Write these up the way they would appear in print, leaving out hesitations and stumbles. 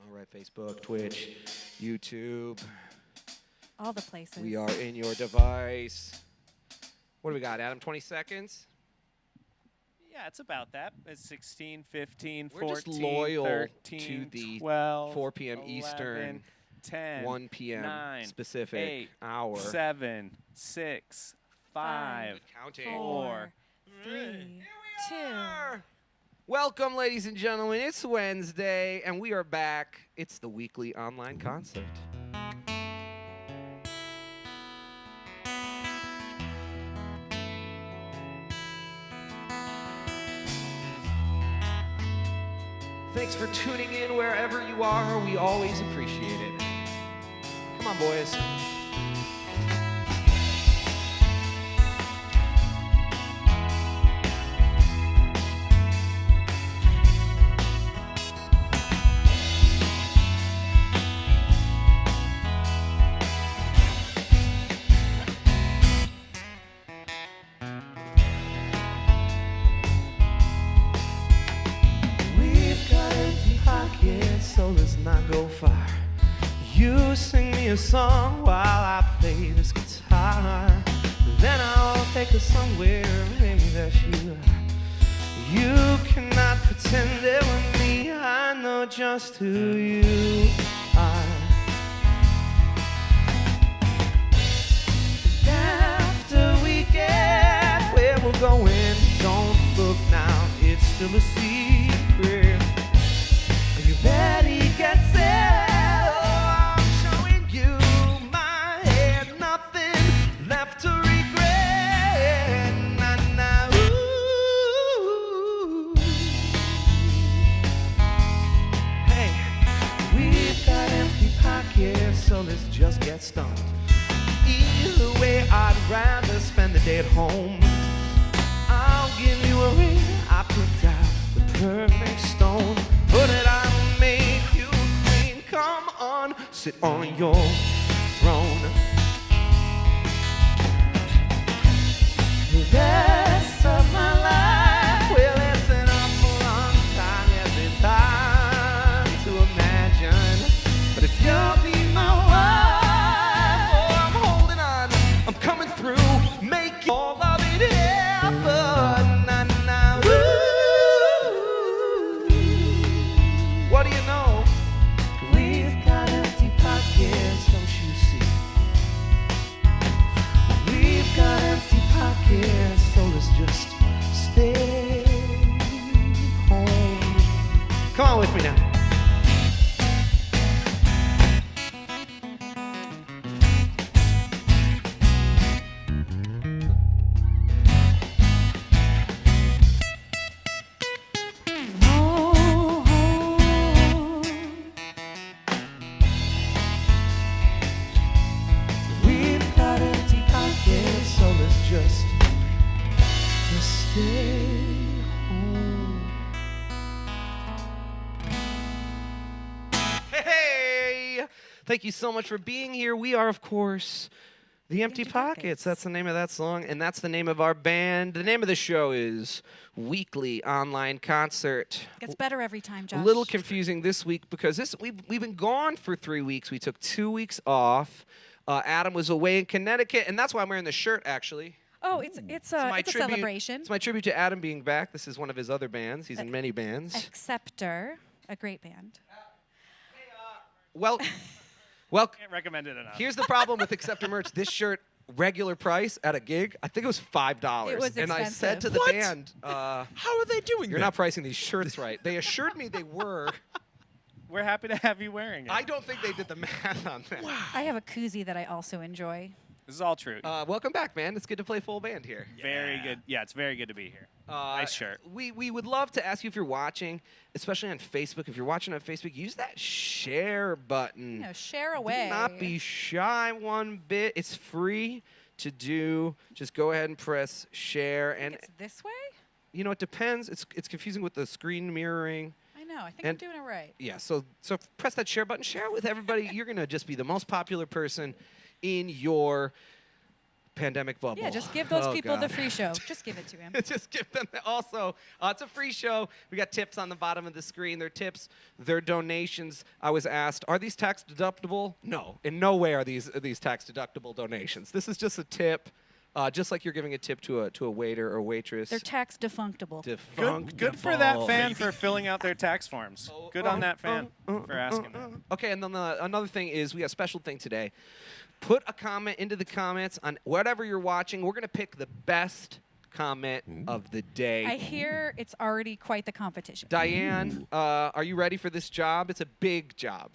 All right, Facebook, Twitch, YouTube. All the places. We are in your device. What do we got, Adam? 20 seconds? Yeah, it's about that. It's 16, 15, We're just 14, loyal 13, to the 12, 4 p.m. 11, Eastern, 10, 1 p.m. 9, specific 8, hour. 7, 6, 5, Counting. 4, 3, 2. Welcome, ladies and gentlemen. It's Wednesday, and we are back. It's the weekly online concert. Thanks for tuning in wherever you are. We always appreciate it. Come on, boys. So let's not go far. You sing me a song while I play this guitar. Then I'll take us somewhere, maybe that you are. You cannot pretend it with me. I know just who you are. After we get where we're going, don't look now, it's still a secret. Ready, get set, oh, I'm showing you my head, nothing left to regret, nah, ooh. Hey, we've got empty pockets, so let's just get stoned. Either way, I'd rather spend the day at home. I'll give you a ring, I picked out the perfect stone. Put it on, make you queen. Come on, sit on your throne. The rest of my life, well, it's an awful long time. Yes, it's hard to imagine. But if you'll be my wife, oh, I'm holding on. I'm coming through, make all of it happen. Nah, woo. What do you know? We've got empty pockets, don't you see? We've got empty pockets, so let's just stay home. Come on with me now. Stay home. Hey! Thank you so much for being here. We are, of course, The Empty Pockets. That's the name of that song, and that's the name of our band. The name of the show is Weekly Online Concert. Gets better every time, Josh. A little confusing this week because we've been gone for 3 weeks. We took 2 weeks off. Adam was away in Connecticut, and that's why I'm wearing the shirt, actually. Oh, it's a celebration. It's my tribute to Adam being back. This is one of his other bands. He's in many bands. Acceptor, a great band. Well, Can't recommend it enough. here's the problem with Acceptor merch. This shirt, regular price at a gig, I think it was $5. It was and I said to the What? band, How are they doing you're that? not pricing these shirts right. They assured me they were. We're happy to have you wearing it. I don't think they did the math on that. I have a koozie that I also enjoy. This is all true. Welcome back, man. It's good to play full band here. Very good. Yeah, it's very good to be here. Nice shirt. We would love to ask you if you're watching, especially on Facebook. If you're watching on Facebook, use that share button. You know, share away. Do not be shy one bit. It's free to do. Just go ahead and press share. And It's this way? you know, it depends. It's confusing with the screen mirroring. I know. I think And- I'm doing it right. Yeah, so press that share button. Share it with everybody. You're going to just be the most popular person in your pandemic bubble. Yeah, just give those Oh, people the God. free show. Just give it to him. Just give them also. It's a free show. We got tips on the bottom of the screen. They're tips. They're donations. I was asked, are these tax deductible? No, in no way are these tax deductible donations. This is just a tip, just like you're giving a tip to a waiter or waitress. They're tax defunctible. Good for that fan for filling out their tax forms. Good on that fan for asking that. Okay, and then another thing is we got a special thing today. Put a comment into the comments on whatever you're watching. We're going to pick the best comment of the day. I hear it's already quite the competition. Diane, are you ready for this job? It's a big job.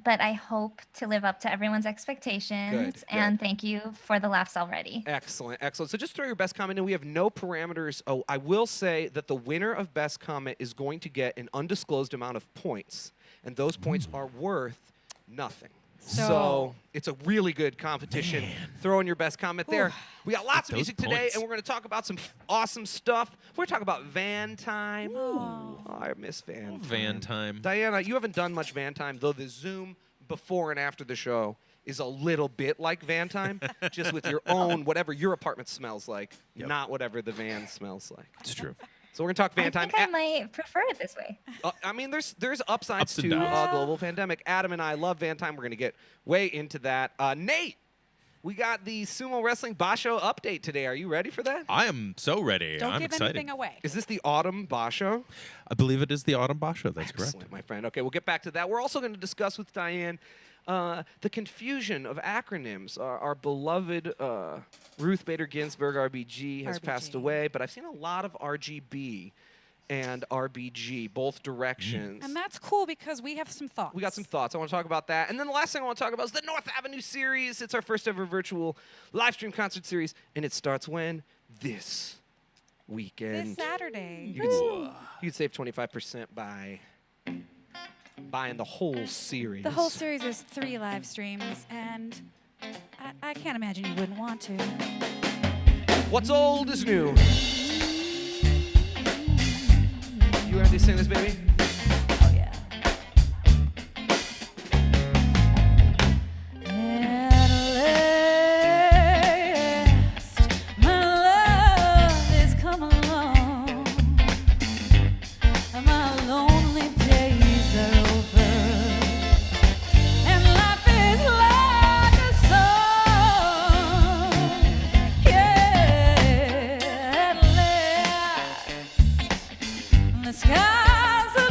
But I hope to live up to everyone's expectations. Good. And thank you for the laughs already. Excellent, excellent. So just throw your best comment in. We have no parameters. Oh, I will say that the winner of best comment is going to get an undisclosed amount of points, and those points are worth nothing. So it's a really good competition. Throw in your best comment there. We got lots of music today, and we're going to talk about some awesome stuff. We're going to talk about van time. Oh, I miss van time. Van time. Diana, you haven't done much van time, though the Zoom before and after the show is a little bit like van time, just with your own, whatever your apartment smells like, not whatever the van smells like. It's true. So we're going to talk van I time. think I might prefer it this way. I mean, there's upsides Ups and to downs. global pandemic. Adam and I love van time. We're going to get way into that. Nate, we got the Sumo Wrestling Basho update today. Are you ready for that? I am so ready. Don't I'm give excited. anything away. Is this the Autumn Basho? I believe it is the Autumn Basho. That's correct. Excellent, my friend. Okay, we'll get back to that. We're also going to discuss with Diane the confusion of acronyms. Our beloved Ruth Bader Ginsburg, RBG, has passed RBG. away, but I've seen a lot of RGB and RBG, both directions. And that's cool because we have some thoughts. We got some thoughts. I want to talk about that. And then the last thing I want to talk about is the North Avenue series. It's our first ever virtual live stream concert series, and it starts when? This weekend. This Saturday. You could save 25% by buying the whole series. The whole series is 3 live streams, and I can't imagine you wouldn't want to. What's old is new. You ready to sing this, baby? Oh, yeah. At last, my love is come along, and my lonely days are over, and life is like a song. Yeah, at last, the skies are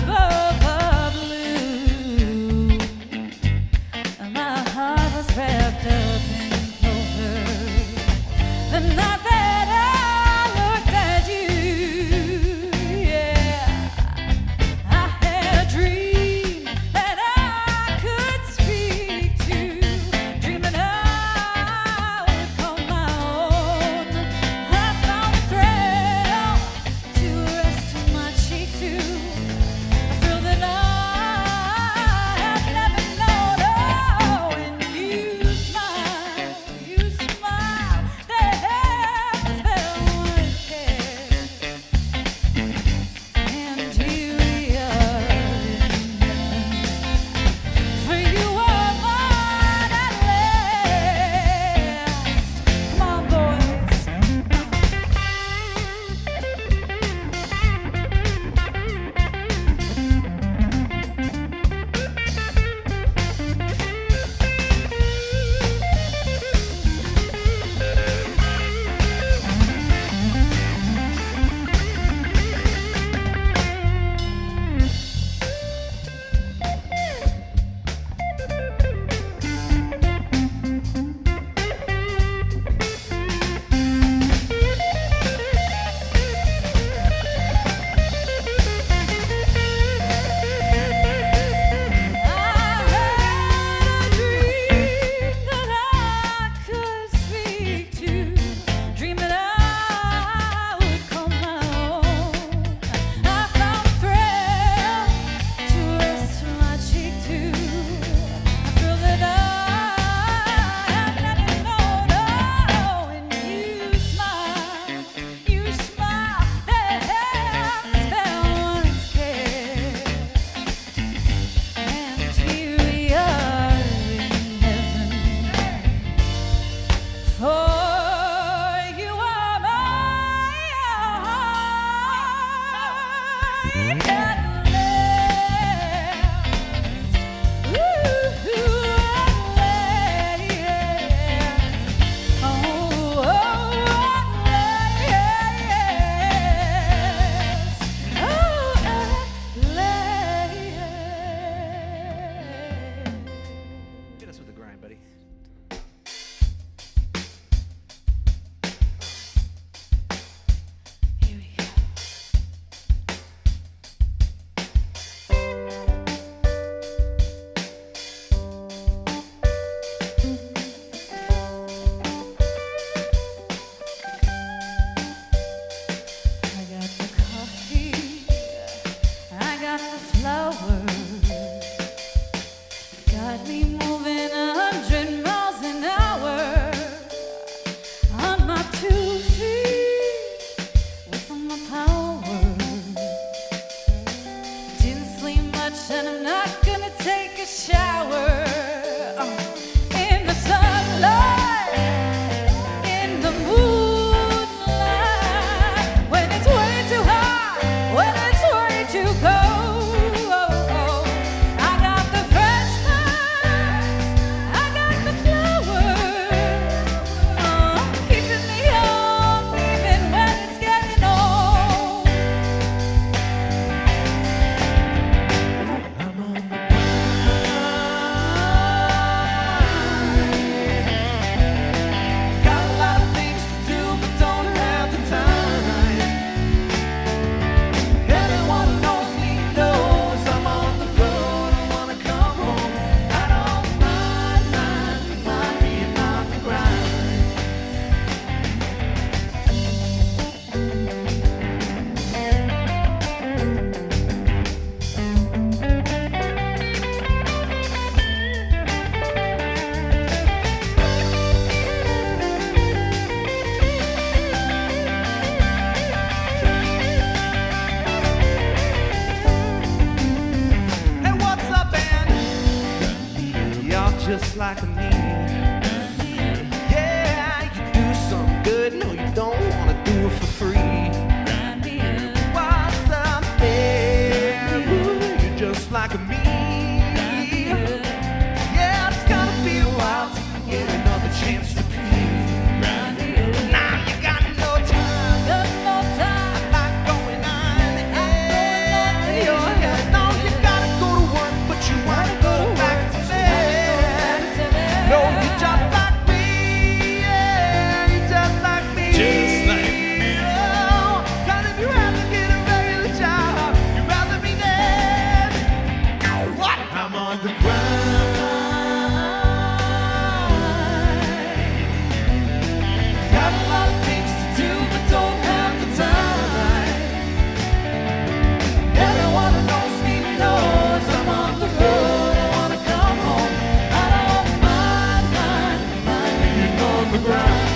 grind.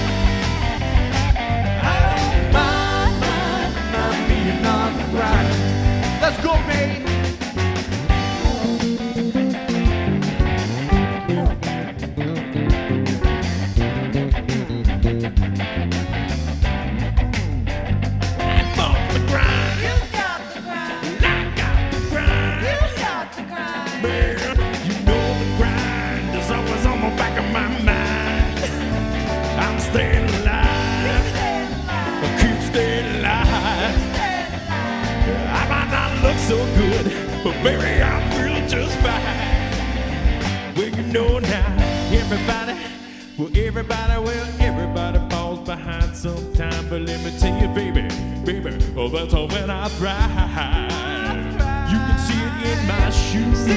I don't mind being on the grind. Let's go, mate. So good, but baby, I feel just fine. Well, you know now, everybody falls behind sometime. But let me tell you, baby, oh, that's all when I thrive. You can see it in my shoes.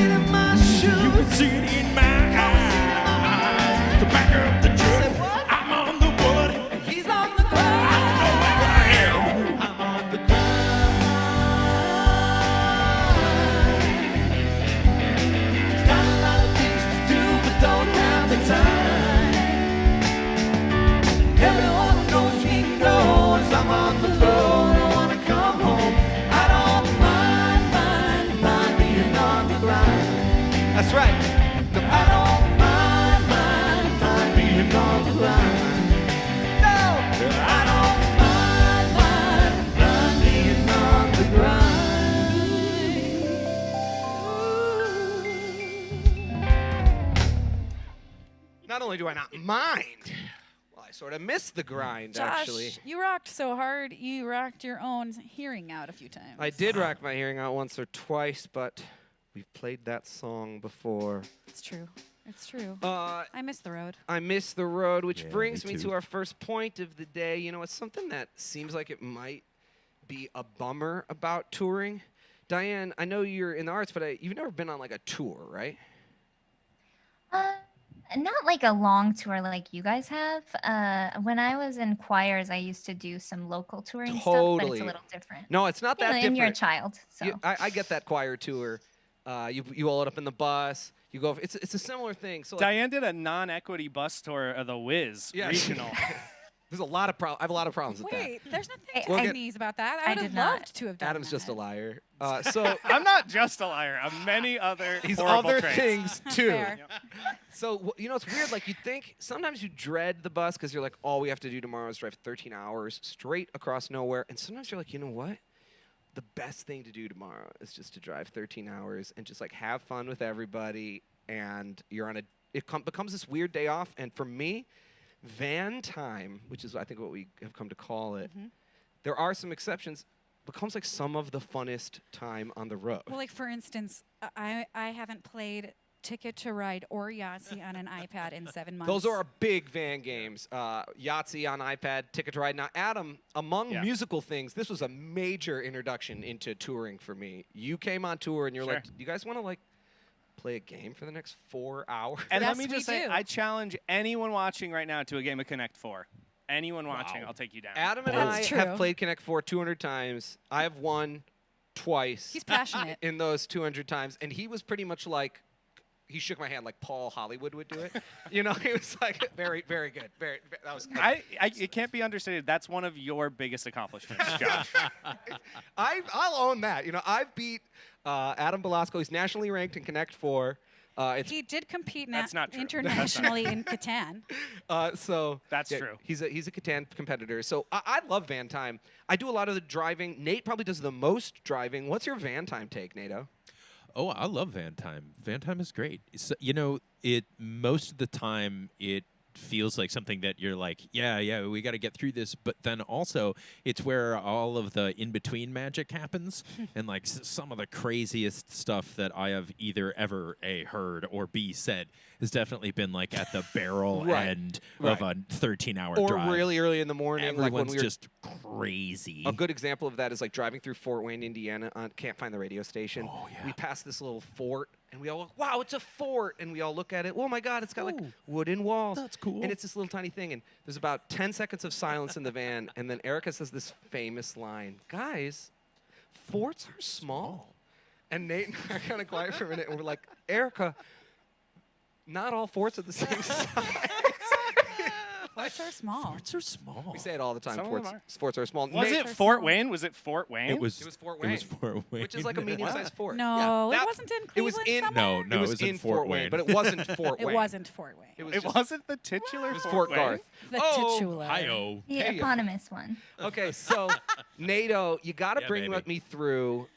You can see it in my eyes. The back of the truck, I'm on the wood. He's on the grind. I know where I am. I'm on the grind. Got a lot of things to do, but don't have the time. Everyone who knows me knows I'm on the road. I wanna come home. I don't mind being on the grind. That's right. No, I don't mind being on the grind. No, I don't mind being on the grind. Not only do I not mind, well, I sort of miss the grind, Josh, actually. you rocked so hard, you rocked your own hearing out a few times. I did rock my hearing out once or twice, but we've played that song before. It's true. It's true. I I miss the road. miss the road, which Yeah, brings me me too. to our first point of the day. You know, it's something that seems like it might be a bummer about touring. Diane, I know you're in the arts, but you've never been on like a tour, right? Not like a long tour like you guys have. When I was in choirs, I used to do some local touring stuff, but Totally. it's a little different. No, it's not You that know, different. and you're a child, so. I get that choir tour. You all it up in the bus. You go. It's a similar thing. So like, Diane did a non-equity bus tour of the Wiz Yeah. regional. there's a lot of I have a lot of problems with Wait, there's nothing We'll get- Chinese about that. I I would have did not. loved to have that. done Adam's just a that. liar. So I'm not just a liar. I'm many other he's horrible other traits. things too. Fair. So you know, it's weird. Like you think sometimes you dread the bus because you're like, all we have to do tomorrow is drive 13 hours straight across nowhere. And sometimes you're like, you know what? The best thing to do tomorrow is just to drive 13 hours and just like have fun with everybody. And you're on becomes this weird day off. And for me, van time, which is I think what we have come to call it, there are some exceptions, becomes like some of the funnest time on the road. Well, like for instance, I haven't played Ticket to Ride or Yahtzee on an iPad in 7 months. Those are our big van games. Yahtzee on iPad, Ticket to Ride. Now, Adam, among Yeah. musical things, this was a major introduction into touring for me. You came on tour and you're Sure. like, you guys want to like play a game for the next 4 hours? And Yes, let me we just say, do. I challenge anyone watching right now to a game of Connect 4. Anyone watching, I'll take you down. Adam and That's I have true. played Connect 4 200 times. I have won twice He's passionate. in those 200 times. And he was pretty much like, he shook my hand like Paul Hollywood would do it. You know, he was like, very, very good. That was It can't be understated. That's one of your biggest accomplishments, Josh. I'll own that. You know, I've beat Adam Belasco. He's nationally ranked in Connect 4. He did compete That's not true. internationally in Catan. So That's true. He's a Catan competitor. So I love van time. I do a lot of the driving. Nate probably does the most driving. What's your van time take, Nato? Oh, I love van time. Van time is great. You know, most of the time it feels like something that you're like, yeah, we got to get through this. But then also, it's where all of the in-between magic happens, and like some of the craziest stuff that I have either ever A, heard or B, said has definitely been like at the barrel Right. end Right. of a 13-hour Or drive. really early in the morning, like when Everyone's we were. just crazy. A good example of that is like driving through Fort Wayne, Indiana. Can't find the radio station. Oh, yeah. We pass this little fort, and we all look, wow, it's a fort. And we all look at it. Oh my God, it's got like wooden walls. That's cool. And it's this little tiny thing. And there's about 10 seconds of silence in the van. And then Erica says this famous line, guys, forts are small. And Nate and I are kind of quiet for a minute. And we're like, Erica, not all forts are the same size. Sports are small. Sports are small. We say it all the time. Some of them Sports, are. sports are small. Was Nate- it Fort Wayne? Was it Fort Wayne? It was Fort It was Wayne, Fort Wayne. which is like a medium-sized fort. No, Yeah, it that- wasn't in It was Cleveland in somewhere? No, it was in Fort Wayne, but it wasn't Fort It Wayne. wasn't Fort Wayne. It was It just- wasn't the titular It was Fort Fort Wayne? Garth. The Oh, titular. Hi-oh. The Hey. eponymous one. Okay, so Nato, you got to Yeah, bring baby. me through.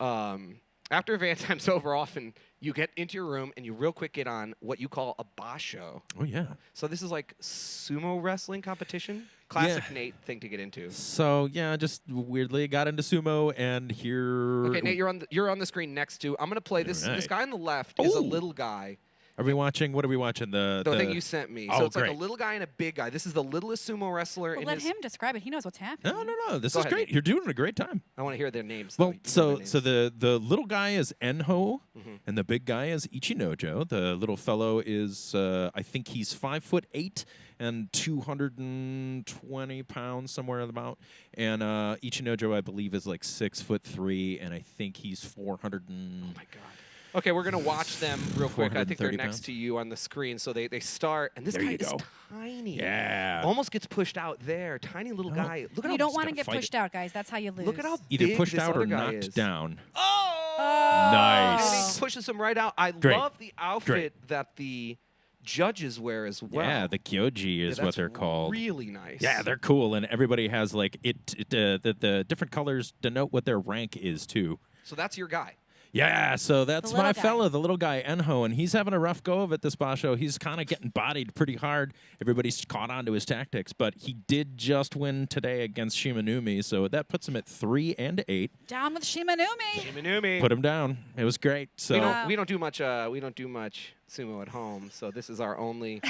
After Van Time's over, often you get into your room and you real quick get on what you call a basho. Oh yeah. So this is like sumo wrestling competition. Classic Yeah. Nate thing to get into. So yeah, just weirdly got into sumo, and here. Okay, Nate, you're on the screen next to. I'm gonna play this. This Alright. guy on the left is a Ooh. little guy. Are we watching? What are we watching? The thing you sent me. Oh, So it's like great. a little guy and a big guy. This is the littlest sumo wrestler Well, in let his. him describe it. He knows what's happening. No. This Go is ahead, great. Nate. You're doing a great time. I want to hear their names. Well, though. You know so their so names. the little guy is Enho, Mhm. and the big guy is Ichinojo. The little fellow is I think he's 5'8" and 220 pounds somewhere about. And Ichinojo, I believe, is like 6'3", and I think he's 400. Oh my god. Okay, we're gonna watch them real quick. I think they're 430 next pounds. to you on the screen. So they start, and this There guy you is go. tiny. Yeah. Almost gets pushed out there. Tiny little Oh. guy. Look at You how don't want to gotta get fight pushed it. out, guys. That's how you lose. look at how Either big pushed this out or other guy knocked is. down. Oh! Nice. And he pushes him right out. I Great. love the outfit that the judges wear as well. Yeah, the Kyoji Yeah, is what that's they're called. Really nice. Yeah, they're cool, and everybody has like the different colors denote what their rank is too. So that's your guy. Yeah, so that's little my guy. fella, the little guy Enho, and he's having a rough go of it this basho. He's kind of getting bodied pretty hard. Everybody's caught on to his tactics, but he did just win today against Shimanumi, so that puts him at 3-8. Down with Shimanumi. Shimanumi. Put him down. It was great. So We don't do much. We don't do much sumo at home. So this is our only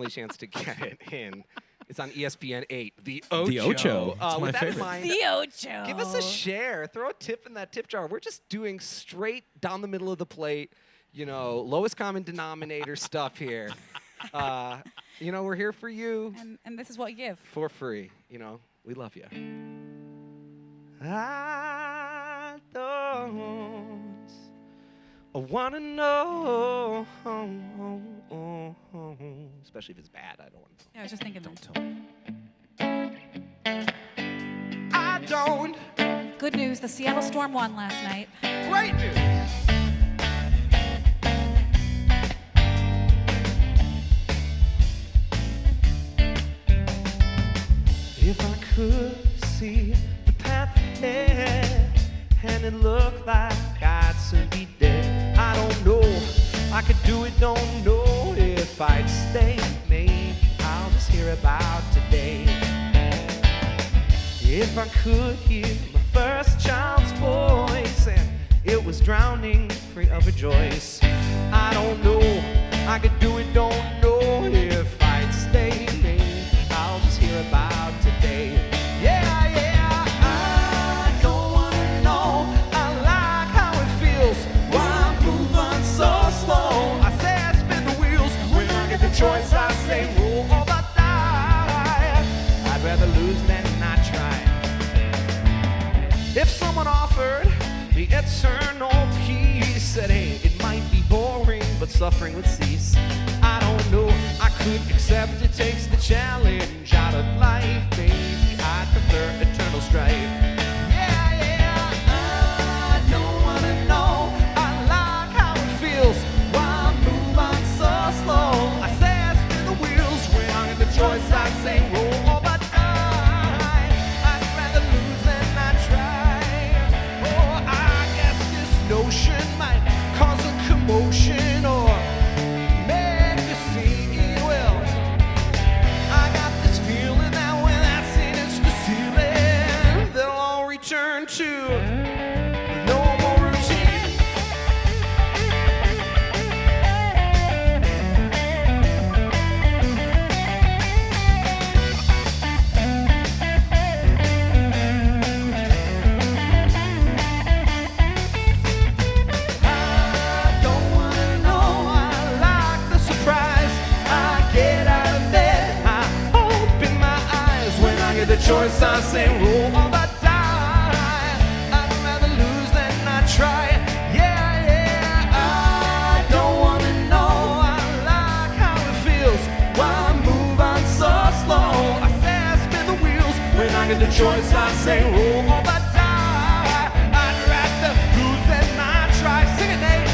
chance to get it in. It's on ESPN 8. The Ocho. The Ocho. It's with my that in favorite. mind, The Ocho. give us a share. Throw a tip in that tip jar. We're just doing straight down the middle of the plate. You know, lowest common denominator stuff here. You know, we're here for you And this is what you give. for free. You know, we love you. I don't want to know, especially if it's bad. I don't want to know. Yeah, I was just thinking. I don't. Good news. The Seattle Storm won last night. Great news. If I could see the path ahead and it looked like I'd soon be dead, I don't know. I could do it, don't know if I'd stay. Maybe I'll just hear about today. If I could hear my first child's voice and it was drowning free of rejoice, I don't know. I could do it, don't know if I'd stay. Maybe I'll just hear about today. Yeah, yeah, I don't wanna know. I like how it feels. Why move on so slow? I say I spin the wheels. When I get the choice, I say roll or die. I'd rather lose than not try. If someone offered me eternal peace, said, hey, it might be boring, but suffering would cease. I don't know, I could accept it takes the challenge out of life. Maybe I'd prefer eternal strife. Yeah, yeah, I don't wanna know. I like how it feels. Why move on so slow? I say I spin the wheels. When I get the choice, I say roll or die. I'd rather lose than not try. Oh, I guess this notion might cause a commotion or make you see it well. I got this feeling that when that sin is the ceiling, they'll all return to normal routine. I don't wanna know. I like the surprise. I get out of bed. I open my eyes. When I get the choice, I say roll or die. I'd rather lose than not try. Yeah, yeah. I don't wanna know. I like how it feels. Why move on so slow? get the choice, I say roll or die. I'd rather lose than not try. Sing it, Nate.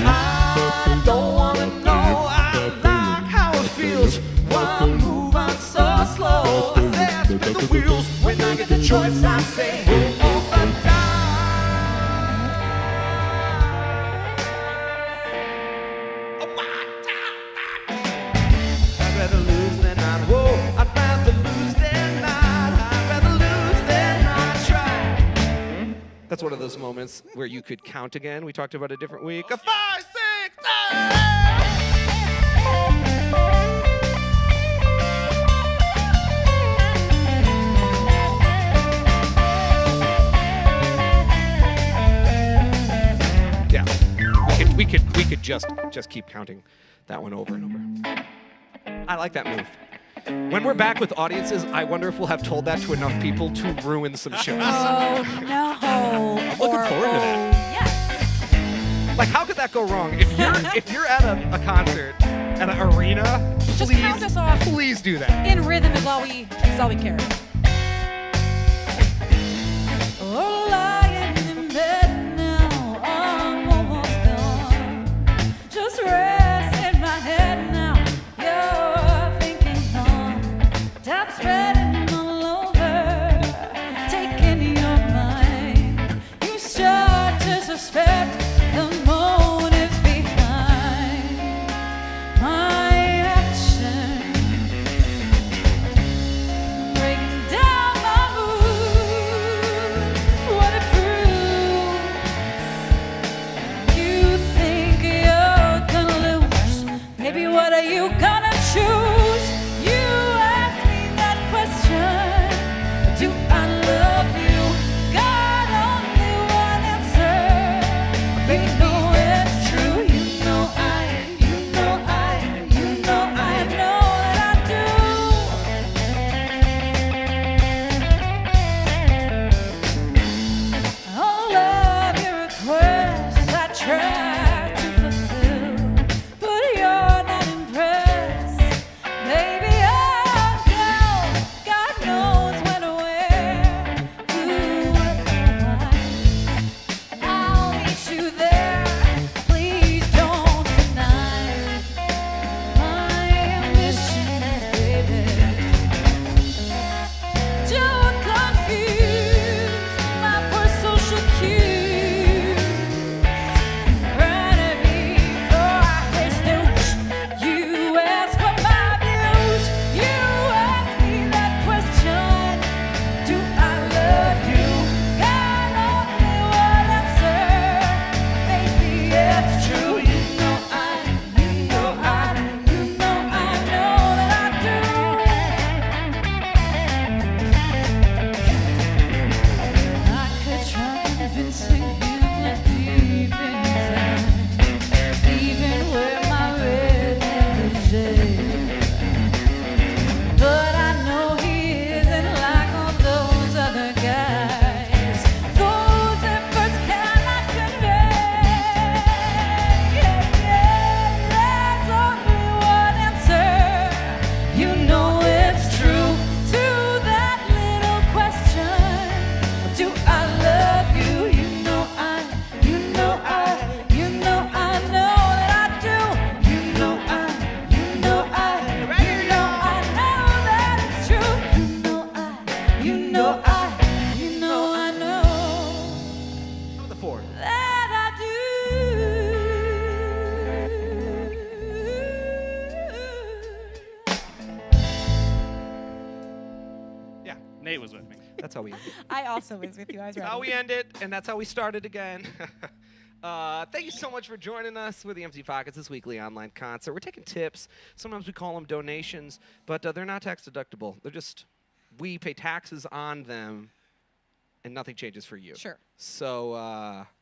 I don't wanna know. I like how it feels. One move on so slow. I say I spin the wheels. When I get the choice, I say roll or die. I'd rather lose than not. Whoa, I'd rather lose than not. I'd rather lose than not try. That's one of those moments where you could count again. We talked about a different week. A 5, 6, 7. Yeah, we could just keep counting that one over and over. I like that move. When we're back with audiences, I wonder if we'll have told that to enough people to ruin some shows. Oh, no. I'm looking forward to that. Yes. Like, how could that go wrong? If you're at a concert, at an arena, Just please, count us off. please do that. In rhythm is all we care. Oh, lying in bed now, I'm almost gone. Just rest in my head now. You're thinking on. Doubt spreading all over, taking your mind. You start to suspect the motives behind my action. Breaking down my mood, what it proves. You think you're gonna lose. Maybe what are you gonna choose? You ask me that question. Do I love you? God, only one answer. You know it's true. You know I know that I do. All of your requests I try to fulfill, but you're not impressed. Maybe I'll tell. God knows when or where. Who, what, why. I'll meet you there. Please don't deny my ambitions, baby. Don't confuse my poor social cues. Right before I face news, you ask for my views. You ask me that question. Do I love you? God only one answer. Maybe it's true. You know that I do. I could try convincing him that deep inside, even where my red hair is red. But I know he isn't like all those other guys. Those efforts cannot convey. There's only one answer. You know it's true to that little question. Do I love you? You know that I do. You know that it's true. I know Number 4. that I Yeah, Nate was with me. That's how we end it. I also was with you. I was That's how we end it, and that's how we started again. Thank you so much for joining us with the Empty Pockets, this weekly online concert. We're taking tips. Sometimes we call them donations, but they're not tax deductible. They're just, we pay taxes on them, and nothing changes for you. Sure. So,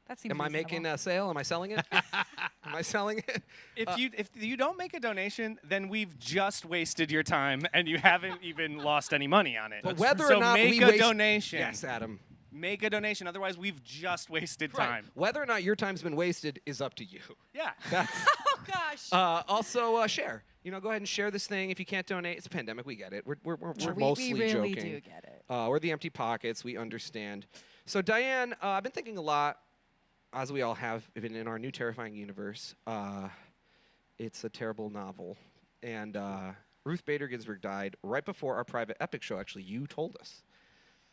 That seems am I making reasonable. a sale? Am I selling it? Am I selling it? If you don't make a donation, then we've just wasted your time, and you haven't even lost any money on it. But whether so or not make we a waste- donation. Yes, Adam. Make a donation. Otherwise, we've just wasted Right. time. Whether or not your time's been wasted is up to you. Yeah. That's Oh gosh. also share. go ahead and share this thing. If you can't donate, it's a pandemic. We get it. We're Sure, mostly we really joking. do get it. We're the Empty Pockets. We understand. So, Diane, I've been thinking a lot, as we all have, been in our new terrifying universe. It's a terrible novel. And Ruth Bader Ginsburg died right before our private Epic show. Actually, you told us.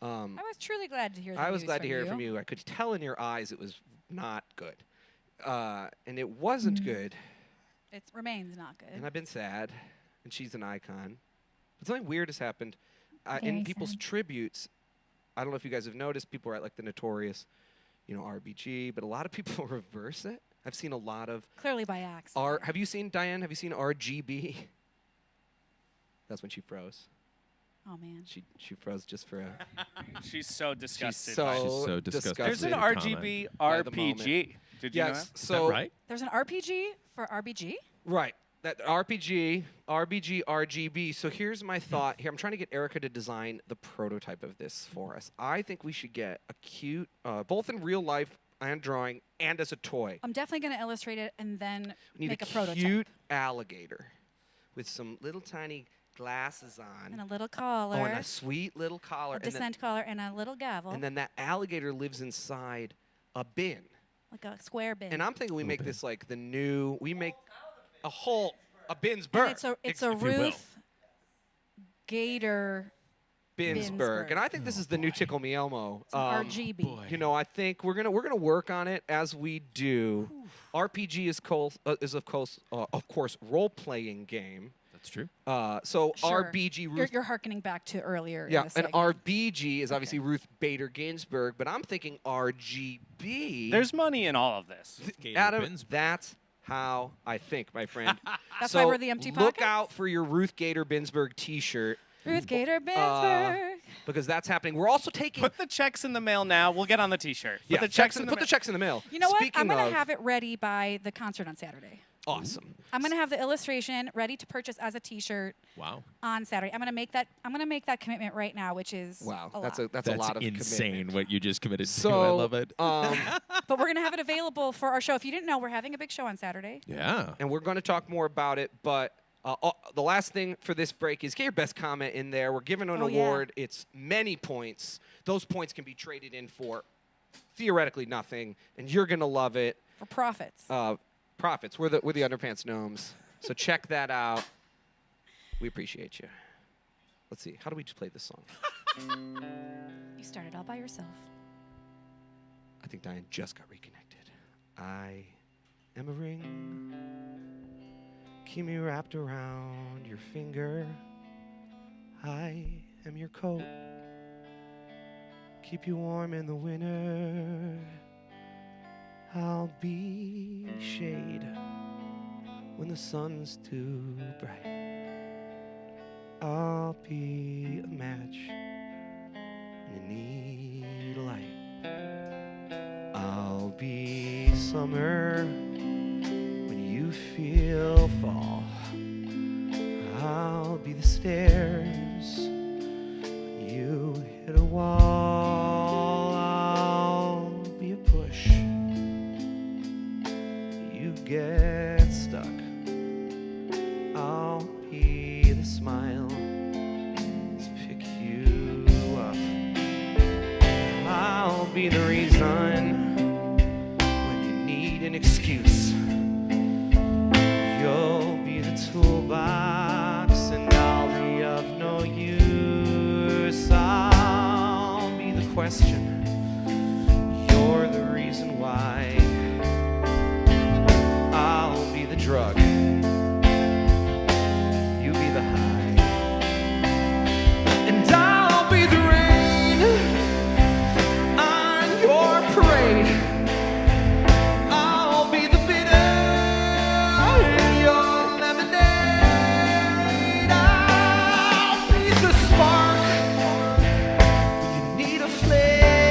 I was truly glad to hear that. I was glad to hear it from you. I could tell in your eyes it was not good. And it wasn't good. It remains not good. And I've been sad. And she's an icon. But something weird has happened. In Very people's sad. tributes, I don't know if you guys have noticed, people are at like the notorious, RBG, but a lot of people reverse it. I've seen a lot of Clearly by accident. Have you seen, Diane, have you seen RGB? That's when she froze. Oh man. She froze just for a... She's so disgusted. She's by it. so, She's so disgusted. There's an Comment. RGB By the moment. RPG. Did you know Yes, that? Is so... that right? There's an RPG for RBG. Right. That RBG, RGB. So here's my thought. Here, I'm trying to get Erica to design the prototype of this for us. I think we should get a cute, both in real life and drawing, and as a toy. I'm definitely going to illustrate it and then We need make a a prototype. cute alligator with some little tiny glasses on. And a little collar. Oh, and a sweet little collar. a descent collar and a little gavel. And then that alligator lives inside a bin. like a square bin. And I'm thinking we make bin. this like the new. We make a Binsburg. And it's a if you will. Ruth Gator. Binsburg. And I think this is the new Tickle Me Elmo. It's an RGB. You know, I think we're gonna work on it as we do. RPG is of course role playing game. That's true. So Sure. RBG You're, Ruth. you're hearkening back to earlier. in Yeah, the and segment. RBG is obviously Ruth Bader Ginsburg, but I'm thinking RGB. There's money in all of this. Gator Adam, Binsburg. that's how I think, my friend. That's so why we're the Empty look Pockets? out for your Ruth Gator Binsburg T-shirt Ruth Gator Binsburg. because that's happening. We're also taking. Put the checks in the mail now. We'll get on the T-shirt. yeah, Put the checks in the put the mail. checks in the mail. You know what? Speaking I'm going of, to have it ready by the concert on Saturday. awesome. I'm going to have the illustration ready to purchase as a T-shirt Wow. on Saturday. I'm going to make that commitment right now, which is Wow, a that's lot. a lot of insane commitment. what you just committed So to. I love it. But we're going to have it available for our show. If you didn't know, we're having a big show on Saturday. Yeah. and we're going to talk more about it. But the last thing for this break is get your best comment in there. We're giving an Oh, yeah. award. It's many points. Those points can be traded in for theoretically nothing, and you're going to love it. For profits. Profits. We're the Underpants Gnomes. So check that out. We appreciate you. Let's see. How do we just play this song? You started all by yourself. I think Diane just got reconnected. I am a ring. Keep me wrapped around your finger. I am your coat. Keep you warm in the winter. I'll be shade when the sun's too bright. I'll be a match when you need light. I'll be summer when you feel fall. I'll be the stairs when you hit a wall. I'll be a push. You get stuck. I'll be the smile to pick you up. I'll be the reason when you need an excuse. You'll be the toolbox and I'll be of no use. I'll be the question. You're the reason why. I'll be the drug. You be the high. And I'll be the rain on your parade. I'll be the bitter in your lemonade. I'll be the spark when you need a flame.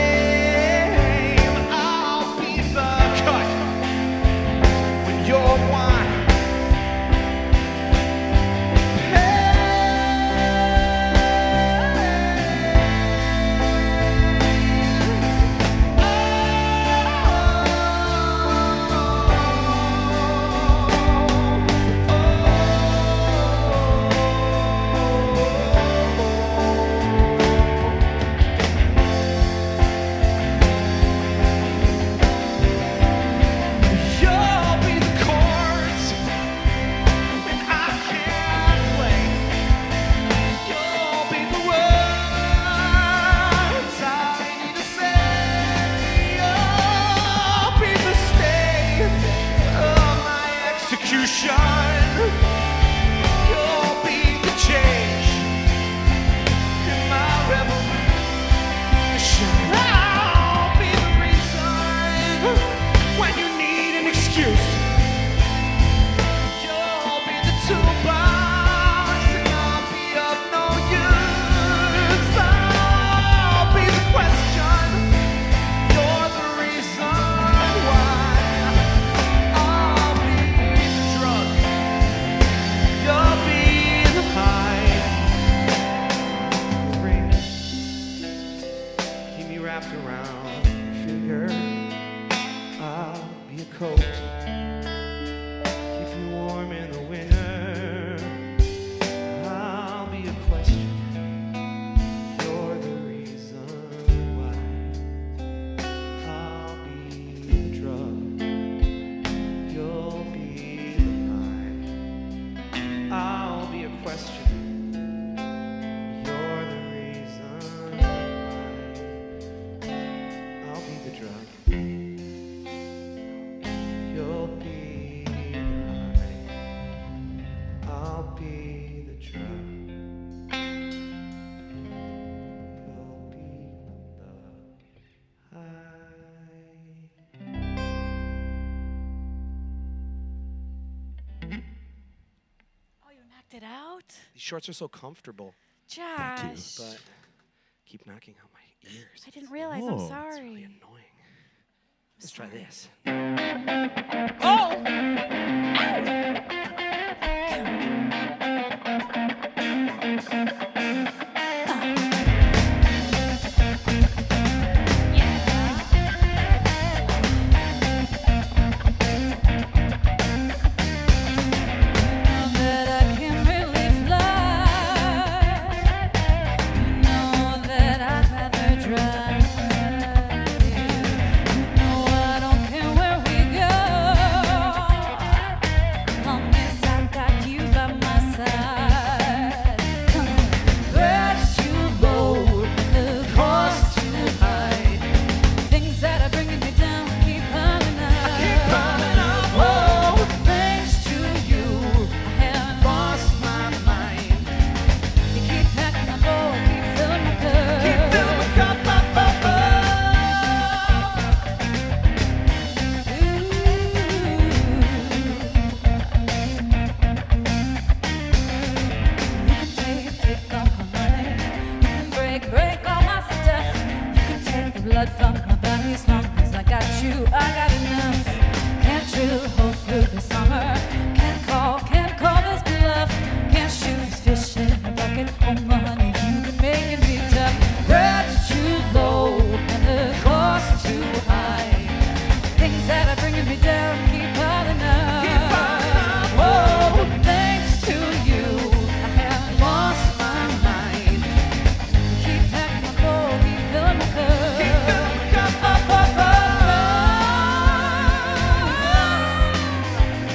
These shorts are so comfortable, Josh. but keep knocking out my ears. I didn't realize. Whoa. I'm It's sorry. Really annoying. Let's try this. That I can really fly. You know that I'd rather drive. You know I don't care where we go. Long as I got you by my side. Come on, price too low, the cost too high. Things that are bringing me down keep piling up. Oh, thanks to you, I haven't lost my mind. You keep packing my bowl, keep filling my cup. Keep filling my cup, take all my money. You can break all my stuff. You can take the blood from my body as long as I got you. I got enough. Can't drill a hole through the summer. Can't call this bluff. Can't shoot this fish in a bucket. Oh, my honey, you've been making me tough. That's too low and the cost too high. Things that are bringing me down keep piling up. Whoa, thanks to you, I haven't lost my mind. Keep packing my bowl, keep filling my cup. Keep filling my cup,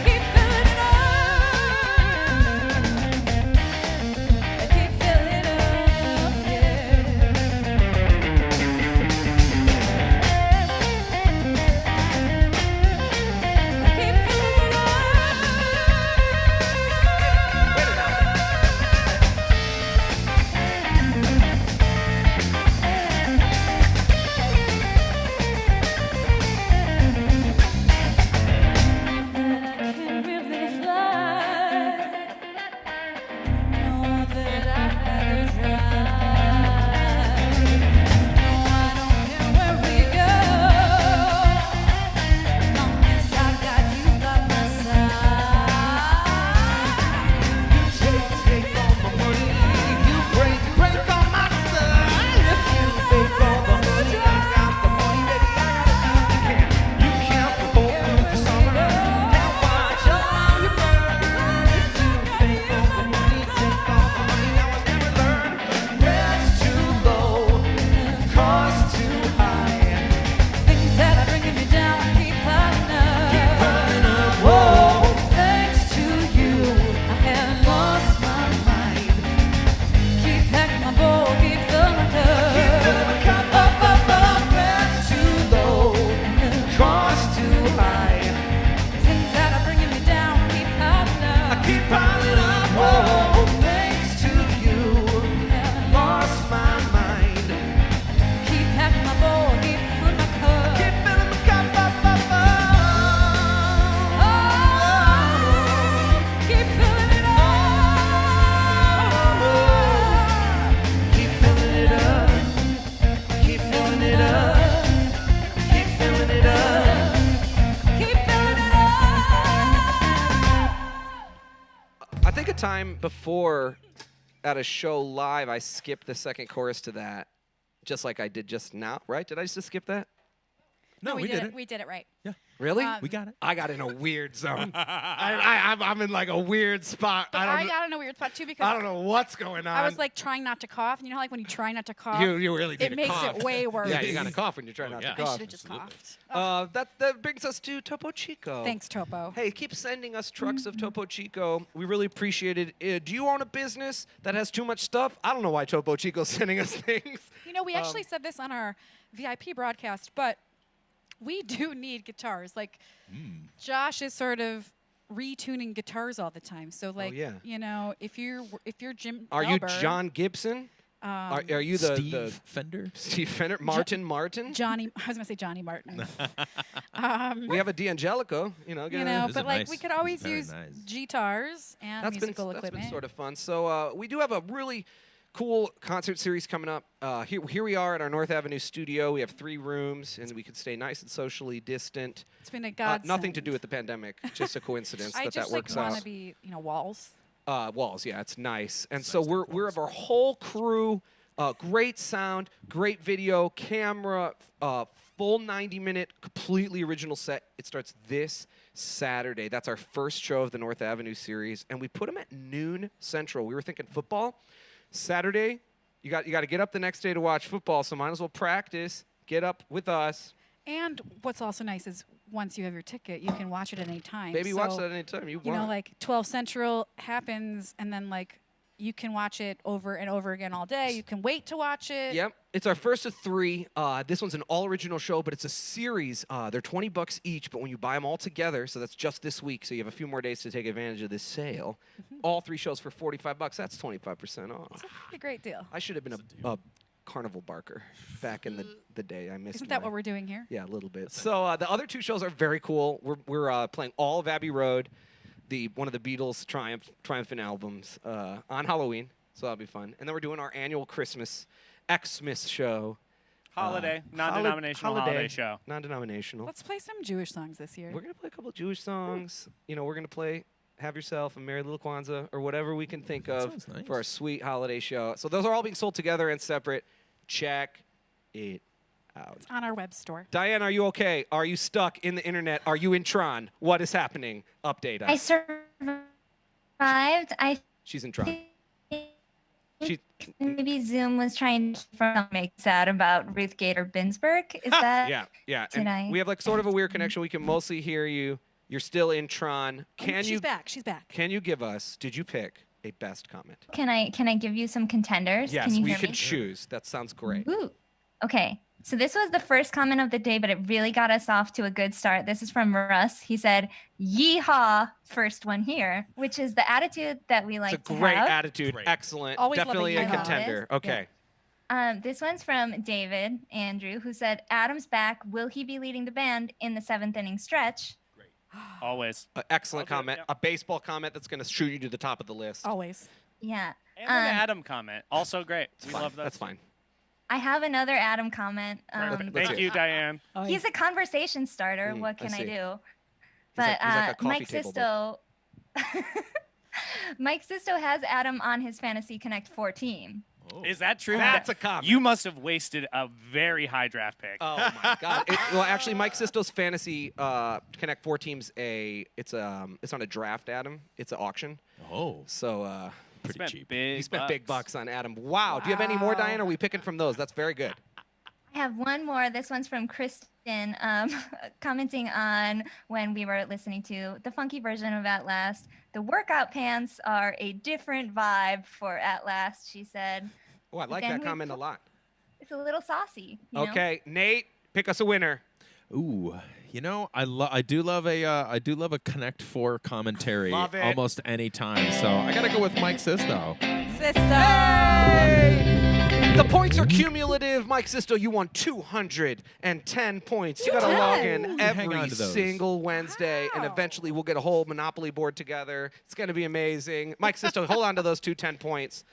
keep filling it up. Keep filling it up, keep filling it that I can really fly. Know that I'd rather drive. No, I don't care where we go. Long as I got you by my side. Take all my money. You break all my stuff. If you take all the money, I got the money, baby. You can't hold through the summer. Can't watch all you burn. If you take all the money, take all the money, I will never learn. Rent's too low, cost too high. Things that are bringing me down keep piling up. Whoa, Thanks to you, I haven't lost my mind. Keep packing my bowl, keep filling my cup. rent's too low, cost too high. Things that are bringing me down keep piling up. Keep piling up. Whoa, thanks to you, lost my mind. Keep packing my bowl, keep filling my cup. Keep filling my cup up. Oh, keep filling it up. Keep filling it up. Keep filling it up. Keep filling it up. Keep filling it up. I think a time before at a show live, I skipped the second chorus to that, just like I did just now, right? Did I just skip that? No, we did it. We did it right. Really? We got it. I got in a weird zone. I'm in like a weird spot. But I I got in a weird spot too because I don't know what's going on. I was like trying not to cough. You know how like when you try not to cough, you really it did makes cough. it way worse. Yeah, you gotta cough when you try not yeah. to I cough. should have just Absolutely. coughed. That brings us to Topo Chico. Thanks, Topo. Hey, keep sending us trucks of Topo Chico. We really appreciate it. Do you own a business that has too much stuff? I don't know why Topo Chico's sending us things. You know, we actually said this on our VIP broadcast, but we do need guitars. Like, Josh is sort of retuning guitars all the time. So, like, yeah. you know, if you're Jim, Are you Elber, John Gibson? Are you the Steve Fender? Steve Fender? Martin? Johnny. I was gonna say Johnny Martin. We have a D'Angelico. You know, You know, Those but are like nice. we could always Very use nice. guitars and that's musical been equipment. sort of fun. So we do have a really cool concert series coming up. Here we are at our North Avenue studio. We have 3 rooms, and we could stay nice and socially distant. It's been a godsend. Nothing to do with the pandemic. Just a coincidence I that just that works want out. to be, walls. Walls, yeah, it's nice. And It's so nice to have we're walls. of our whole crew. Great sound, great video, camera, full 90-minute, completely original set. It starts this Saturday. That's our first show of the North Avenue series, and we put them at noon Central. We were thinking football. Saturday, you got to get up the next day to watch football, so might as well practice. Get up with us. And what's also nice is once you have your ticket, you can watch it at any time. Baby, so, watch that anytime you You know, want. like 12 Central happens, and then like you can watch it over and over again all day. You can wait to watch it. Yep. It's our first of 3. This one's an all-original show, but it's a series. They're $20 each, but when you buy them all together, so that's just this week, so you have a few more days to take advantage of this sale. All 3 shows for $45. That's 25% off. It's a pretty great deal. I should have been a carnival barker back in the day. I missed Isn't that my- what we're doing here? Yeah, a little bit. So the other 2 shows are very cool. We're playing all of Abbey Road, one of the Beatles' triumphant albums on Halloween, so that'll be fun. And then we're doing our annual Christmas Xmas show. Holiday, non-denominational holiday show. Non-denominational. Let's play some Jewish songs this year. We're gonna play a couple of Jewish songs. You know, we're gonna play "Have Yourself" and "Merry Little Kwanzaa" or whatever we can think of sounds nice. for our sweet holiday show. So those are all being sold together and separate. Check it out. On our web store. Diane, are you okay? Are you stuck in the internet? Are you in Tron? What is happening? Update I us. survived. I She's in Tron. think She, maybe Zoom was trying to make sad about Ruth Gator Binsberg. Is that? yeah. Did And I- we have like sort of a weird connection. We can mostly hear you. You're still in Tron. Can She's you back. She's back. Can you give us? Did you pick a best comment? Can I give you some contenders? Yes, Can you we hear can me? choose. That sounds great. Ooh. Okay. So this was the first comment of the day, but it really got us off to a good start. This is from Russ. He said, "Yeehaw!" First one here, which is the attitude that we like It's a to great have. attitude. Great. Excellent. Always love a Definitely a yeehaw. contender. Okay. This one's from David Andrew, who said, "Adam's back. Will he be leading the band in the 7th inning stretch?" Always. Excellent I'll do it, comment. yep. A baseball comment that's going to shoot you to the top of the list. Always. Yeah. And an Adam comment. Also great. We Fine. love that. That's fine. I have another Adam comment. Let's Thank hear you, it. Diane. Oh, He's a conversation starter. Mm, What I can I see. do? He's But like a coffee Mike table Sisto, Mike Sisto has Adam on his Fantasy Connect 4 team. Is that true? That's a comment. You must have wasted a very high draft pick. Oh my God! Well, actually, Mike Sisto's Fantasy Connect 4 teams it's on a draft, Adam. It's an auction. Oh, So pretty Spent cheap. Big he spent big bucks. bucks on Adam. Wow. Do you have any more, Wow. Diane? Or are we picking from those? That's very good. I have one more. This one's from Kristen, commenting on when we were listening to the funky version of At Last. The workout pants are a different vibe for At Last, she said. Oh, I like Then that we comment a put- lot. It's a little saucy. You know? Okay, Nate, pick us a winner. Ooh, you know, I do love a Connect 4 commentary Love it. almost any time. So I gotta go with Mike Sisto. Sister. The points are cumulative. Mike Sisto, you won 210 points. You got to log in Hang every on to those. single Wednesday, and Wow. eventually we'll get a whole Monopoly board together. It's going to be amazing. Mike Sisto, hold on to those 210 points.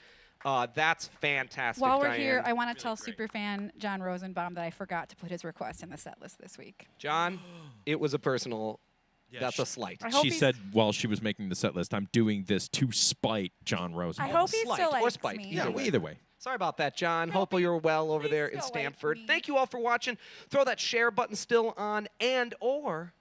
That's fantastic, While we're Diane. here, I want to tell superfan John Rosenbaum that I forgot to put his request in the set list this week. John, it was a personal. Yeah, that's she- a slight. I hope She he's- said while she was making the set list, "I'm doing this to spite John I Rosenbaum." hope he Slight still or likes spite, me. Yeah, either way. either way. Sorry about that, John. No, Hope you're well over please there in still like Stamford. me. Thank you all for watching. Throw that share button still on, or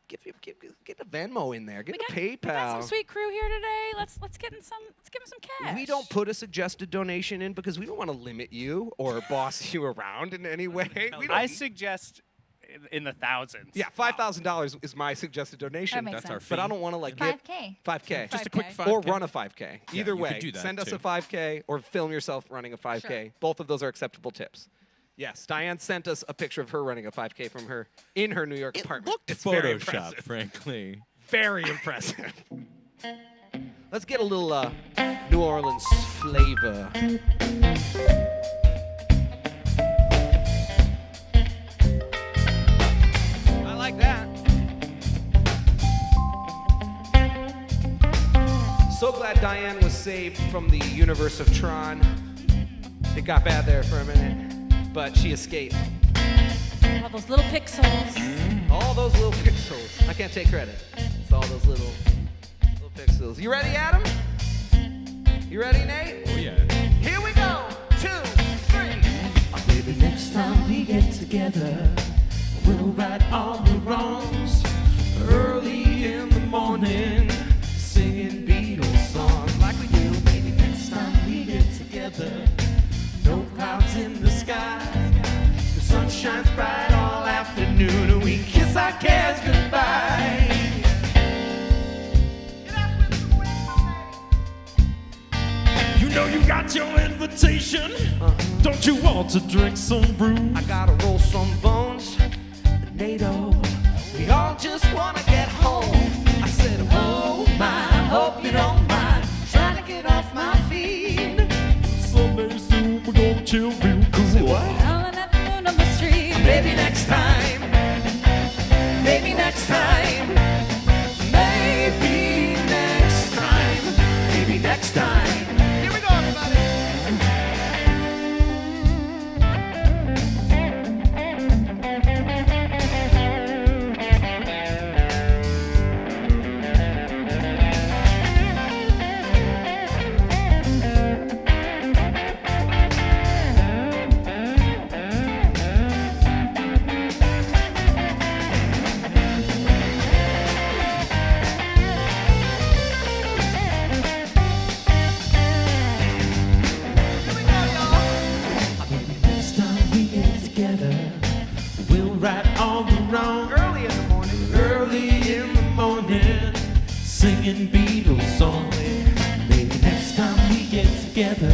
get a Venmo in there. Get a We got PayPal. some sweet crew here today. Let's give them some cash. We don't put a suggested donation in because we don't want to limit you or boss you around in any way. We don't. I suggest in the thousands. Yeah, $5,000 is my suggested donation. That makes That's our sense. But I fee. don't want to like get 5K. 5K. Just a quick 5K. 5K. Or run a 5K. Either you could way, do that send us too. a 5K or film yourself running a 5K. Sure. Both of those are acceptable tips. Yes, Diane sent us a picture of her running a 5K from her in her New York It apartment. looked It's very photoshopped, impressive. frankly. Very impressive. Let's get a little New Orleans flavor. I like that. So glad Diane was saved from the universe of Tron. It got bad there for a minute, but she escaped. All those little pixels. All those little pixels. I can't take credit. It's all those little pixels. You ready, Adam? You ready, Nate? Oh yeah. Here we go. 2, 3. Maybe next time we get together, we'll right all the wrongs. Early in the morning, singing Beatles songs like we do. Maybe next time we get together, no clouds in the sky. The sun shines bright all afternoon, and we kiss our cares goodbye. You know you got your invitation. Don't you want to drink some brew? I gotta roll some bones, NATO. We all just wanna get home. I said, oh my, hope you don't mind trying to get off my feet. Someday soon we're gonna chill real cool. Say what? Howling at the moon on the street. Maybe next time. Maybe next time. Maybe next time. Maybe next time. Here we go, everybody. Here we go, y'all. Maybe next time we get together, we'll right all the wrong. Early in the morning. Early in the morning, singing Beatles songs. Maybe next time we get together,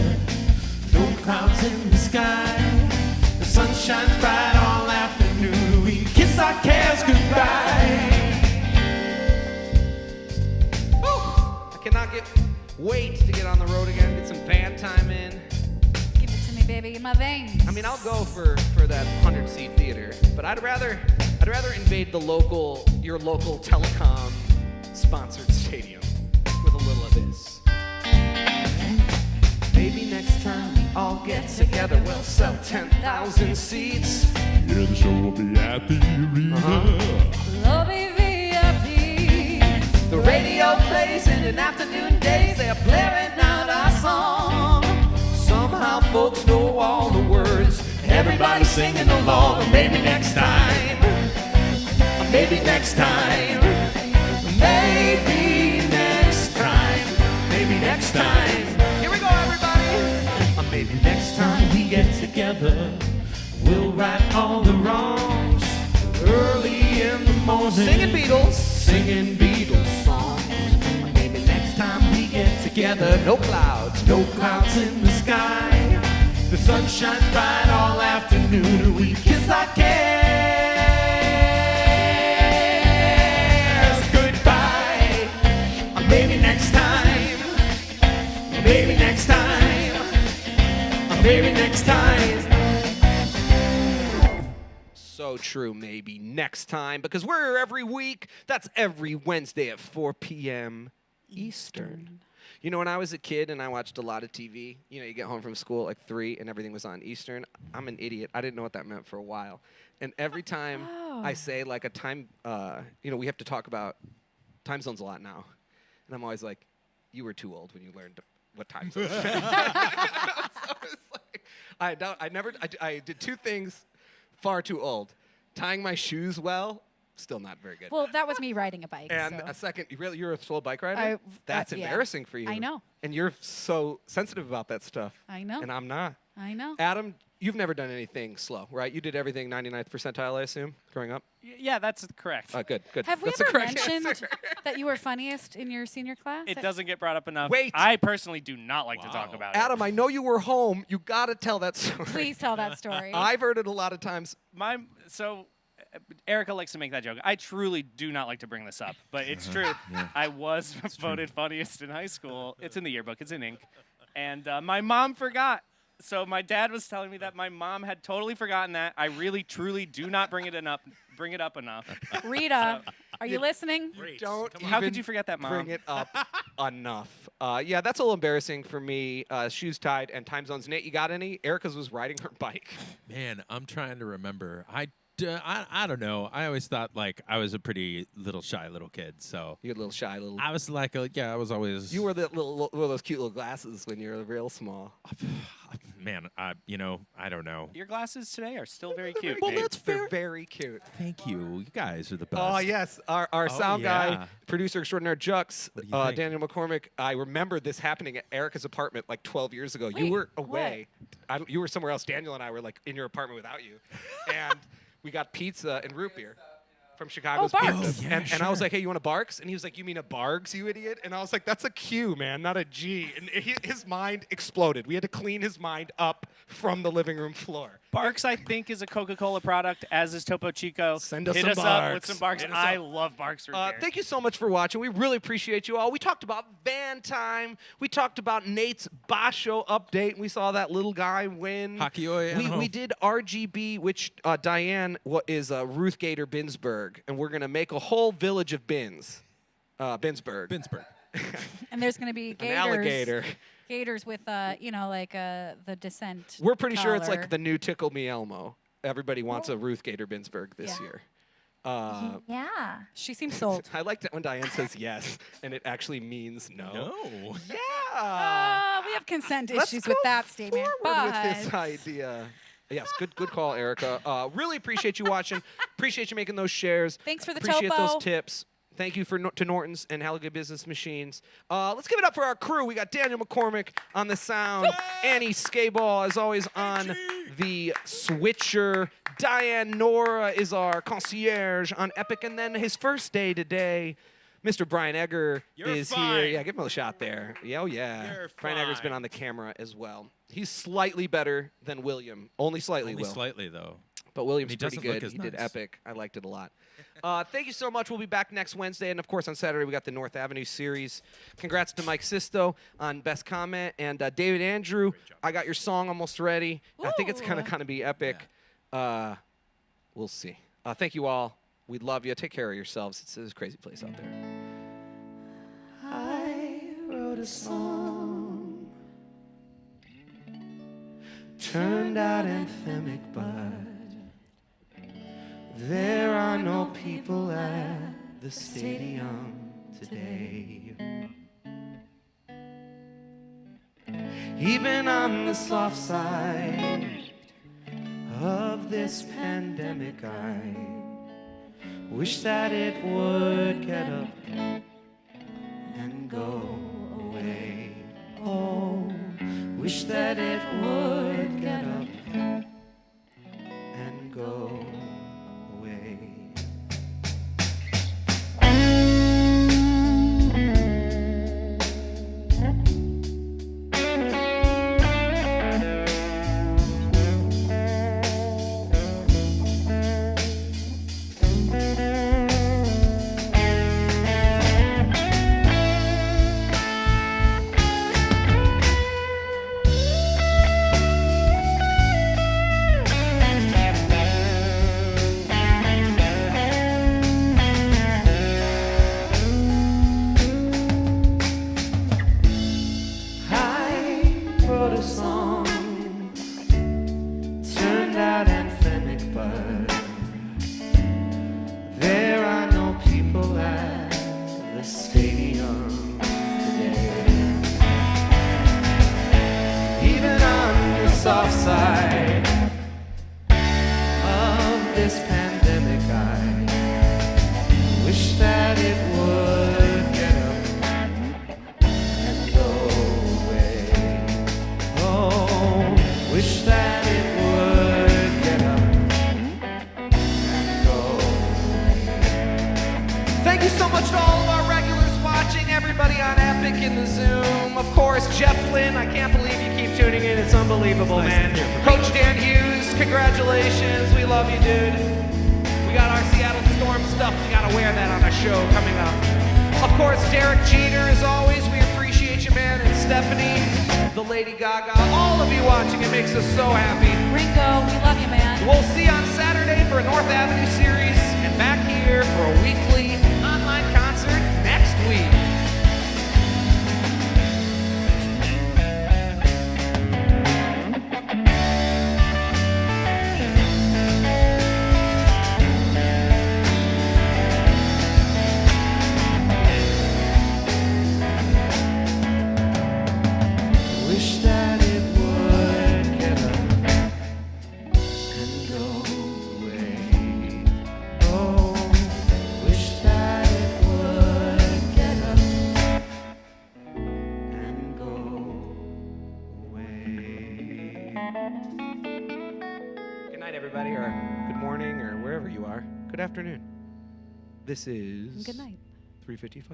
no clouds in the sky. The sun shines bright all afternoon. We kiss our cares goodbye. I cannot wait to get on the road again, get some van time in. Give it to me, baby, in my veins. I mean, I'll go for that 100-seat theater, but I'd rather invade your local telecom sponsored stadium with a little of this. Maybe next time we all get together, we'll sell 10,000 seats. Yeah, the show will be at the arena. Lobby VIP. The radio plays in an afternoon days. They're blaring out our song. Somehow folks know all the words. Everybody's singing along. Maybe next time. Maybe next time. Maybe next time. Maybe next time. Here we go, everybody. Maybe next time we get together, we'll right all the wrongs. Early in the morning, Singing Beatles. singing Beatles songs. Maybe next time we get together, No clouds. no clouds in the sky. The sun shines bright all afternoon, and we kiss our cares goodbye. Maybe next time. Maybe next time. Maybe next time. So true, maybe next time, because we're here every week. That's every Wednesday at 4 p.m. Eastern. You know, when I was a kid and I watched a lot of TV, you know, you get home from school at like 3 and everything was on Eastern. I'm an idiot. I didn't know what that meant for a while. And every time I say like a time, you know, we have to talk about time zones a lot now. And I'm always like, you were too old when you learned what time zones meant. So it's like, I did two things far too old. Tying my shoes well, still not very good. Well, that was me riding a bike. And so. a second, you're a slow bike rider? That's yeah. embarrassing for you. I know. And you're so sensitive about that stuff. I know. And I'm not. I know. Adam, you've never done anything slow, right? You did everything 99th percentile, I assume, growing up? Yeah, that's correct. Good. Have we That's the ever correct mentioned answer. that you were funniest in your senior class? It doesn't get brought up enough. Wait. I personally do not like to talk about it. Adam, I know you were home. You got to tell that story. Please tell that story. I've heard it a lot of times. So Erica likes to make that joke. I truly do not like to bring this up, but it's true. I was voted funniest in high school. It's in the yearbook. It's in ink. And my mom forgot. So my dad was telling me that my mom had totally forgotten that. I really, truly do not bring it up enough. Rita, are you listening? Don't How even could you forget that, Mom? bring it up enough. Yeah, that's a little embarrassing for me. Shoes tied and time zones. Nate, you got any? Erica's was riding her bike. Man, I'm trying to remember. I don't know. I always thought like I was a pretty shy little kid. So You're a little shy, little. I was like, I was always. You wore the one of those cute little glasses when you were real small. Man, I don't know. Your glasses today are still very cute. Well, Nate. that's fair. They're very cute. Thank you. You guys are the best. Oh yes, our sound yeah. guy, producer extraordinaire Jux, What do you think? Daniel McCormick. I remember this happening at Erica's apartment like 12 years ago. You Wait, were away. You were somewhere else. Daniel and I were like in your apartment without you, and we got pizza and root beer from Chicago's Barks. Pizza. Oh, yeah, and I was sure. like, hey, you want a Barks? And he was like, you mean a Bargs, you idiot? And I was like, that's a Q, man, not a G. And his mind exploded. We had to clean his mind up from the living room floor. Barks, I think, is a Coca-Cola product, as is Topo Chico. Send us Hit some us up with Barks. some Barks. Hit us I up. love Barks root beer. Thank you so much for watching. We really appreciate you all. We talked about Van Time. We talked about Nate's Basho update. And we saw that little guy win. Hockey oi, We did RGB, which Diane is Ruth Gator Binsberg, and we're gonna make a whole village of Binsberg. Binsberg. And there's going to be An gators. alligator. Gators with, the descent. We're pretty sure it's collar. like the new Tickle Me Elmo. Everybody wants a Ruth Gator Binsberg this Yeah. year. Yeah. She seems sold. I liked it when Diane says yes, and it actually means no. No. Yeah. We have consent Let's issues go with that statement. forward But with this idea. Yes, good call, Erica. Really appreciate you watching. Appreciate you making those shares. Thanks for the appreciate topo. those tips. Thank you to Norton's and Halligan Business Machines. Let's give it up for our crew. We got Daniel McCormick on the sound. Annie Skaball, as always, on the switcher. Diane Nora is our concierge on Epic. And then his first day today, Mr. Brian Egger You're is here. fine. Yeah, give him a shot there. Yeah, oh, yeah. You're Brian Egger's been fine. on the camera as well. He's slightly better than William. Only slightly, Only Will. slightly though. But William's He pretty doesn't look good. as He did nice. Epic. I liked it a lot. Thank you so much. We'll be back next Wednesday. And, of course, on Saturday, we got the North Avenue series. Congrats to Mike Sisto on Best Comment. And David Andrew, I got your song almost ready. I think it's going Ooh. to kind of be epic. We'll see. Thank you all. We love you. Take care of yourselves. It's a crazy place out there. I wrote a song, turned out anthemic, but there are no people at the stadium today. Even on the soft side of this pandemic, I wish that it would get up and go away. Oh, wish that it would get up and go away. I wrote a song, turned out anthemic, but there are no people at the stadium today. Even on the soft side of this pandemic, I wish that it would get up and go away. Oh, wish that it would get up and go away. Thank you so much to all of our regulars watching, everybody on Epic in the Zoom. Of course, Jeff Lynn, I can't believe you keep tuning in. It's unbelievable, man. Coach Dan Hughes, congratulations. We love you, dude. We got our Seattle Storm stuff. We gotta wear that on our show coming up. Of course, Derek Jeter, as always, we appreciate you, man. And Stephanie, the Lady Gaga, all of you watching, it makes us so happy. Ringo, we love you, man. We'll see you on Saturday for a North Avenue series, and back here for a weekly online concert next week. Wish that it would get up and go away. Oh, wish that it would get up and go away. Good night, everybody, or good morning, or wherever you are. Good afternoon. This is Good night. 3:55.